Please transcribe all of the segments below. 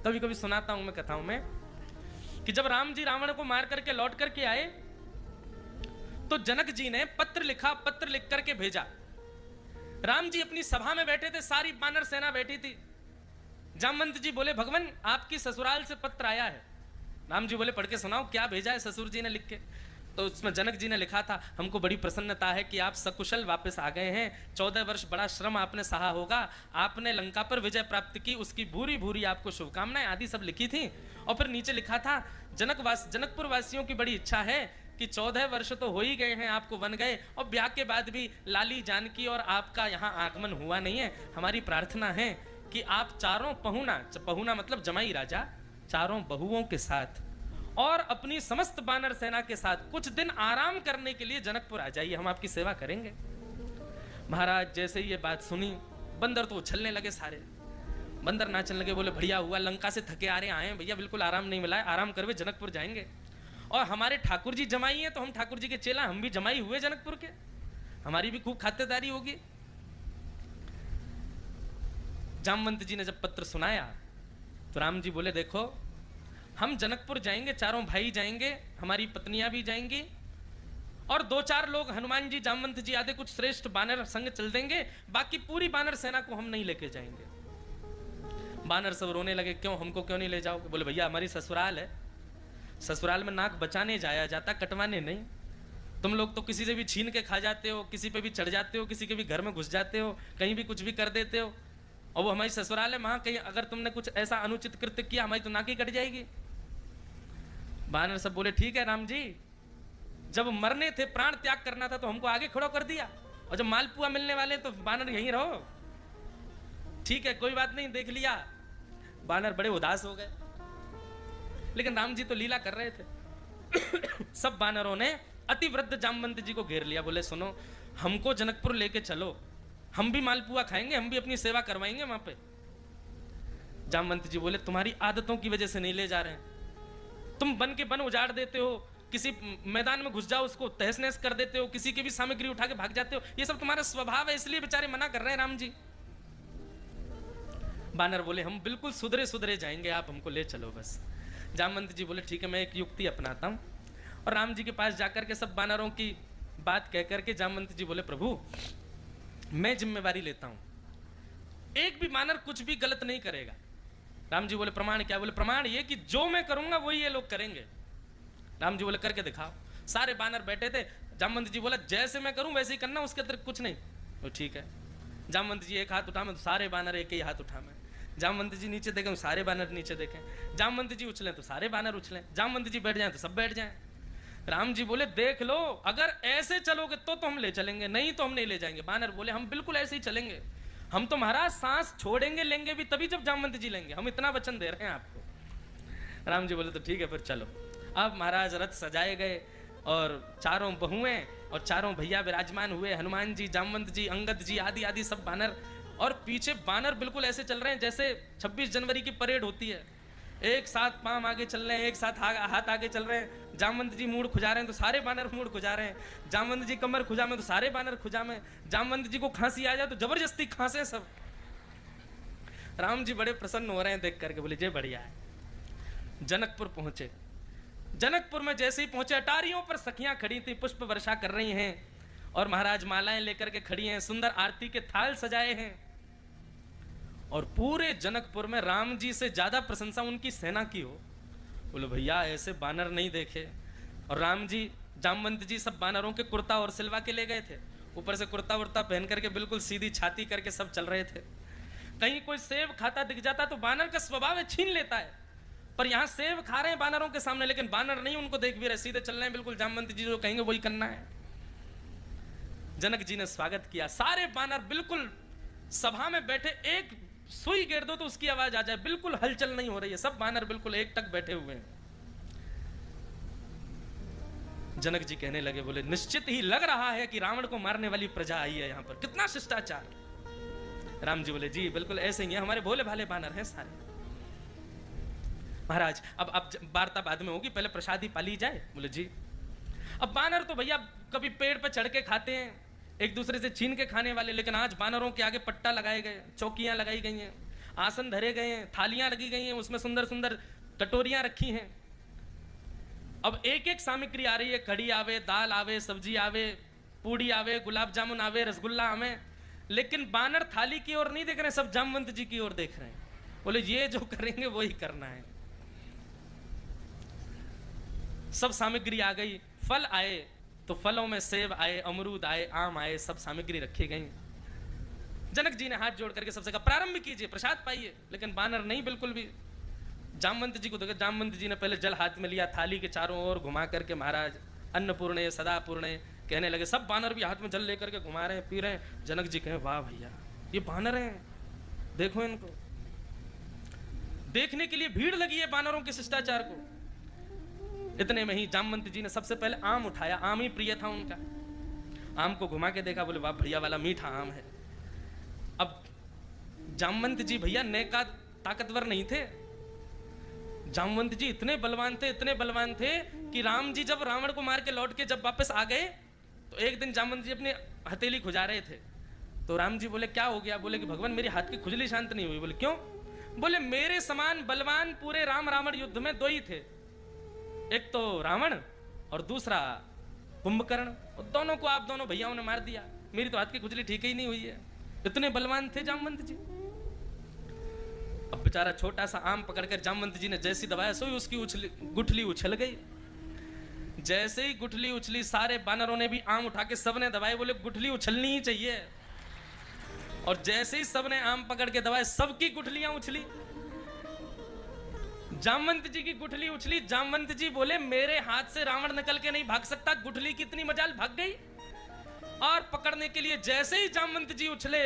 कभी कभी सुनाता हूं मैं कथाओं में कि जब राम जी रावण को मार करके लौट करके आए तो जनक जी ने पत्र लिखा, पत्र लिख करके भेजा। राम जी अपनी सभा में बैठे थे, सारी वानर सेना बैठी थी। जामवंत जी बोले, भगवान आपकी ससुराल से पत्र आया है। राम जी बोले, पढ़ के सुनाओ, क्या भेजा है ससुर जी ने लिख के। तो उसमें जनक जी ने लिखा था, हमको बड़ी प्रसन्नता है कि आप सकुशल वापस आ गए हैं। 14 वर्ष बड़ा श्रम आपने सहा होगा, आपने लंका पर विजय प्राप्त की, उसकी भूरी भूरी आपको शुभकामनाएं आदि सब लिखी थी। और फिर नीचे लिखा था, जनकपुर वासियों की बड़ी इच्छा है कि 14 वर्ष तो हो ही गए हैं, आपको बन गए, और ब्याह के बाद भी लाली जानकी और आपका यहाँ आगमन हुआ नहीं है। हमारी प्रार्थना है कि आप चारों पहुना मतलब जमाई राजा, चारों बहुओं के साथ और अपनी समस्त वानर सेना के साथ कुछ दिन आराम करने के लिए जनकपुर आ जाइए, हम आपकी सेवा करेंगे। महाराज जैसे ही ये बात सुनी, बंदर तो उछलने लगे, सारे बंदर नाचने लगे। बोले, बढ़िया हुआ, लंका से थके आ रहे आए हैं भैया, बिल्कुल आराम नहीं मिला है, आराम करवे जनकपुर जाएंगे। और हमारे ठाकुर जी जमाई हैं तो हम ठाकुर जी के चेला, हम भी जमाई हुए जनकपुर के, हमारी भी खूब खातिरदारी होगी। जामवंत जी ने जब पत्र सुनाया तो राम जी बोले, देखो हम जनकपुर जाएंगे, चारों भाई जाएंगे, हमारी पत्नियां भी जाएंगी, और 2-4 लोग हनुमान जी, जामवंत जी आदि कुछ श्रेष्ठ बानर संग चल देंगे, बाकी पूरी बानर सेना को हम नहीं लेके जाएंगे। बानर सब रोने लगे, क्यों, हमको क्यों नहीं ले जाओगे? बोले, भैया हमारी ससुराल है, ससुराल में नाक बचाने जाया जाता, कटवाने नहीं। तुम लोग तो किसी से भी छीन के खा जाते हो, किसी पे भी चढ़ जाते हो, किसी के भी घर में घुस जाते हो, कहीं भी कुछ भी कर देते हो, और वो हमारी ससुराल है, वहां कहीं अगर तुमने कुछ ऐसा अनुचित कृत्य किया, हमारी तो नाक ही कट जाएगी। बानर सब बोले, ठीक है राम जी, जब मरने थे, प्राण त्याग करना था तो हमको आगे खड़ा कर दिया, और जब मालपुआ मिलने वाले तो बानर यहीं रहो, ठीक है कोई बात नहीं, देख लिया। बानर बड़े उदास हो गए, लेकिन राम जी तो लीला कर रहे थे। सब बानरों ने अतिवृद्ध जामवंत जी को घेर लिया, बोले, सुनो, हमको जनकपुर लेके चलो, हम भी मालपुआ खाएंगे, हम भी अपनी सेवा करवाएंगे वहां पे। जामवंत जी बोले, तुम्हारी आदतों की वजह से नहीं ले जा रहे हैं, तुम बन के बन उजाड़ देते हो, किसी मैदान में घुस जाओ उसको तहस नहस कर देते हो, किसी की भी सामग्री उठा के भाग जाते हो, ये सब तुम्हारा स्वभाव है, इसलिए बेचारे मना कर रहे हैं राम जी। बानर बोले, हम बिल्कुल सुधरे सुधरे जाएंगे, आप हमको ले चलो बस। जामवंत जी बोले, ठीक है, मैं एक युक्ति अपनाता हूं। और राम जी के पास जाकर के सब बानरों की बात कह करके जामवंत जी बोले, प्रभु मैं जिम्मेवारी लेता हूं, एक भी बानर कुछ भी गलत नहीं करेगा। राम जी बोले, प्रमाण क्या? बोले, प्रमाण ये कि जो मैं करूंगा वही ये लोग करेंगे। राम जी बोले, करके दिखाओ। सारे बानर बैठे थे, जामवंत जी बोला, जैसे मैं करूं वैसे ही करना, उसके अतिरिक्त कुछ नहीं। तो ठीक है। जामवंत जी एक हाथ उठा, मैं तो सारे बानर एक ही हाथ उठा मैं। जामवंत जी नीचे देखें, सारे बानर नीचे देखें। जामवंत जी उछलें तो सारे बानर उछलें, जामवंत जी बैठ जाएं तो सब बैठ जाएं। राम जी बोले, देख लो, अगर ऐसे चलोगे तो हम ले चलेंगे, नहीं तो हम नहीं ले जाएंगे। बानर बोले, हम बिल्कुल ऐसे ही चलेंगे, हम तो महाराज सांस छोड़ेंगे लेंगे भी तभी जब जामवंत जी लेंगे, हम इतना वचन दे रहे हैं आपको। राम जी बोले, तो ठीक है फिर चलो। अब महाराज रथ सजाए गए और चारों बहुएं और चारों भैया विराजमान हुए, हनुमान जी, जामवंत जी, अंगद जी आदि आदि सब बानर, और पीछे बानर बिल्कुल ऐसे चल रहे हैं जैसे 26 जनवरी की परेड होती है, एक साथ पांव आगे चल रहे हैं, एक साथ हाथ आगे चल रहे हैं। जामवंत जी मूड खुजा रहे हैं तो सारे बानर मूड खुजा रहे हैं, जामवंत जी कमर खुजा में तो सारे बानर खुजा में, जामवंत जी को खांसी आ जाए तो जबरदस्ती खांसे सब। राम जी बड़े प्रसन्न हो रहे हैं देख करके, बोले, जे बढ़िया है। जनकपुर पहुंचे, जनकपुर में जैसे ही पहुंचे, अटारियों पर सखियां खड़ी थी, पुष्प वर्षा कर रही हैं, और महाराज मालाएं लेकर के खड़ी हैं, सुंदर आरती के थाल सजाए हैं, और पूरे जनकपुर में राम जी से ज्यादा प्रशंसा उनकी सेना की हो। बोले, भैया ऐसे बानर नहीं देखे। और राम जी, जामवंत जी सब बानरों के कुर्ता और सिलवा के ले गए थे, ऊपर से कुर्ता वुर्ता पहन करके बिल्कुल सीधी छाती करके सब चल रहे थे। कहीं कोई सेब खाता दिख जाता तो बानर का स्वभाव है छीन लेता है, पर यहां सेब खा रहे हैं बानरों के सामने, लेकिन बानर नहीं उनको देख भी रहे, सीधे चल रहे हैं बिल्कुल, जामवंत जी जो कहेंगे वही करना है। जनक जी ने स्वागत किया, सारे बानर बिल्कुल सभा में बैठे, एक सुई गिर दो तो उसकी आवाज आ जाए, बिल्कुल हलचल नहीं हो रही है, सब बानर बिल्कुल एक टक बैठे हुए हैं। जनक जी कहने लगे, बोले, निश्चित ही लग रहा है कि रावण को मारने वाली प्रजा आई है यहां पर, कितना शिष्टाचार। राम जी बोले, जी बिल्कुल ऐसे ही है, हमारे भोले भाले बानर हैं सारे। महाराज अब वार्ता बाद में होगी, पहले प्रसादी पाली जाए। बोले, जी। अब बानर तो भैया कभी पेड़ पर चढ़ के खाते हैं, एक दूसरे से छीन के खाने वाले, लेकिन आज बानरों के आगे पट्टा लगाए गए, चौकियां लगाई गई हैं। आसन धरे गए हैं, थालियां लगी गई हैं, उसमें सुंदर सुंदर कटोरियां रखी हैं। अब एक एक सामग्री आ रही है, कढ़ी आवे, दाल आवे, सब्जी आवे, पूड़ी आवे, गुलाब जामुन आवे, रसगुल्ला आवे, लेकिन बानर थाली की ओर नहीं देख रहे, सब जामवंत जी की ओर देख रहे हैं। बोले ये जो करेंगे वही करना है। सब सामग्री आ गई, फल आए तो फलों में सेब आए, अमरूद आए, आम आए, सब सामग्री रखी गई। जनक जी ने हाथ जोड़ करके सबसे कहा प्रारंभ कीजिए, प्रसाद पाइए, लेकिन बानर नहीं बिल्कुल भी। जामवंत जी को देखा, जामवंत जी ने पहले जल हाथ में लिया, थाली के चारों ओर घुमा करके महाराज अन्नपूर्णे सदा पूर्णे कहने लगे। सब बानर भी हाथ में जल लेकर के घुमा रहे हैं, पी रहे हैं। जनक जी कहे वाह भैया ये बानर हैं, देखो इनको। देखने के लिए भीड़ लगी है बानरों के शिष्टाचार को। इतने में ही जामवंत जी ने सबसे पहले आम उठाया, आम ही प्रिय था उनका। आम को घुमा के देखा, बोले वाह भैया वाला मीठा आम है। अब जामवंत जी भैया नेका ताकतवर नहीं थे। जामवंत जी इतने बलवान थे, इतने बलवान थे कि राम जी जब रावण को मार के लौट के जब वापस आ गए तो एक दिन जामवंत जी अपनी हथेली खुजा रहे थे। तो राम जी बोले क्या हो गया? बोले कि भगवान मेरी हाथ की खुजली शांत नहीं हुई। बोले क्यों? बोले मेरे समान बलवान पूरे राम रावण युद्ध में दो ही थे, एक तो रावण और दूसरा कुंभकर्ण, और दोनों को आप दोनों भैयाओं ने मार दिया, मेरी तो हाथ की खुजली ठीक ही नहीं हुई है। इतने बलवान थे जामवंत जी। अब बेचारा छोटा सा आम पकड़कर जामवंत जी ने जैसी दबाया सोई उसकी गुठली उछल गई। जैसे ही गुठली उछली सारे बानरों ने भी आम उठा के सबने दबाए, बोले गुठली उछलनी ही चाहिए। और जैसे ही सबने आम पकड़ के दबाए सबकी गुठलियां उछली। जामवंत जी की गुठली उछली। जामवंत जी बोले मेरे हाथ से रावण निकल के नहीं भाग सकता, गुठली की इतनी मजाल भाग गई। और पकड़ने के लिए जैसे ही जामवंत जी उछले,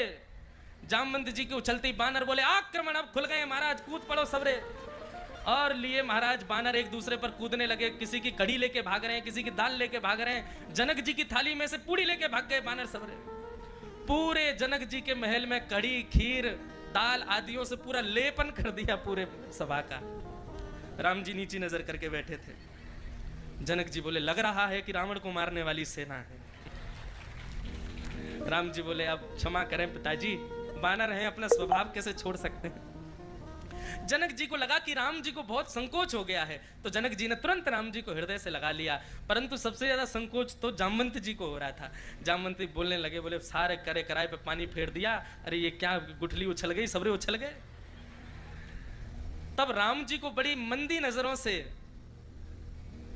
जामवंत जी के उछलते ही बानर बोले आक्रमण, अब खुल गए महाराज, कूद पड़ो सबरे। और लिए महाराज बानर एक दूसरे पर कूदने लगे, किसी की कड़ी लेके भाग रहे हैं, किसी की दाल लेके भाग रहे हैं। जनक जी की थाली में से पूड़ी लेके भाग गए बानर सबरे। पूरे जनक जी के महल में कड़ी, खीर, दाल आदियों से पूरा लेपन कर दिया पूरे सभा का। राम जी नीची नजर करके बैठे थे। जनक जी बोले लग रहा है कि रावण को मारने वाली सेना है। राम जी बोले अब क्षमा करें पिताजी, बानर हैं, अपना स्वभाव कैसे छोड़ सकते हैं। जनक जी को लगा कि राम जी को बहुत संकोच हो गया है, तो जनक जी ने तुरंत राम जी को हृदय से लगा लिया। परंतु सबसे ज्यादा संकोच तो जामवंत जी को हो रहा था। जामवंत जी बोलने लगे, बोले सारे करे कराए पे पानी फेर दिया, अरे ये क्या गुठली उछल गई, सबरे उछल गए। तब राम जी को बड़ी मंदी नजरों से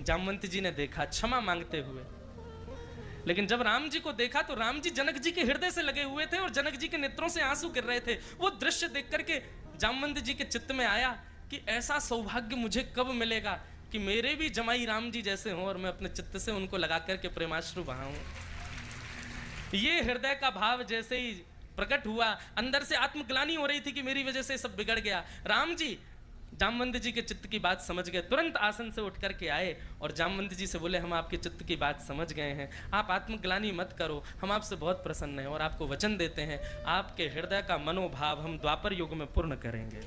जामवंत जी ने देखा क्षमा मांगते हुए। लेकिन जब राम जी को देखा तो राम जी जनक जी के हृदय से लगे हुए थे और जनक जी के नेत्रों से आंसू गिर रहे थे। वो दृश्य देख करके जामवंत जी के चित्त में आया कि ऐसा सौभाग्य मुझे कब मिलेगा कि मेरे भी जमाई राम जी जैसे हों और मैं अपने चित्त से उनको लगा करके प्रेमाश्रु बहाऊं। ये हृदय का भाव जैसे ही प्रकट हुआ, अंदर से आत्मग्लानि हो रही थी कि मेरी वजह से सब बिगड़ गया। राम जी जामवंत जी के चित्त की बात समझ गए, तुरंत आसन से उठ करके आए और जामवंत जी से बोले हम आपके चित्त की बात समझ गए हैं, आप आत्मग्लानि मत करो, हम आपसे बहुत प्रसन्न हैं और आपको वचन देते हैं आपके हृदय का मनोभाव हम द्वापर युग में पूर्ण करेंगे।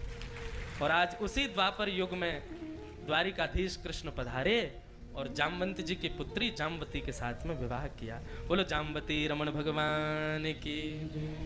और आज उसी द्वापर युग में द्वारिकाधीश कृष्ण पधारे और जामवंत जी की पुत्री जामवती के साथ में विवाह किया। बोलो जामवती रमण भगवान की।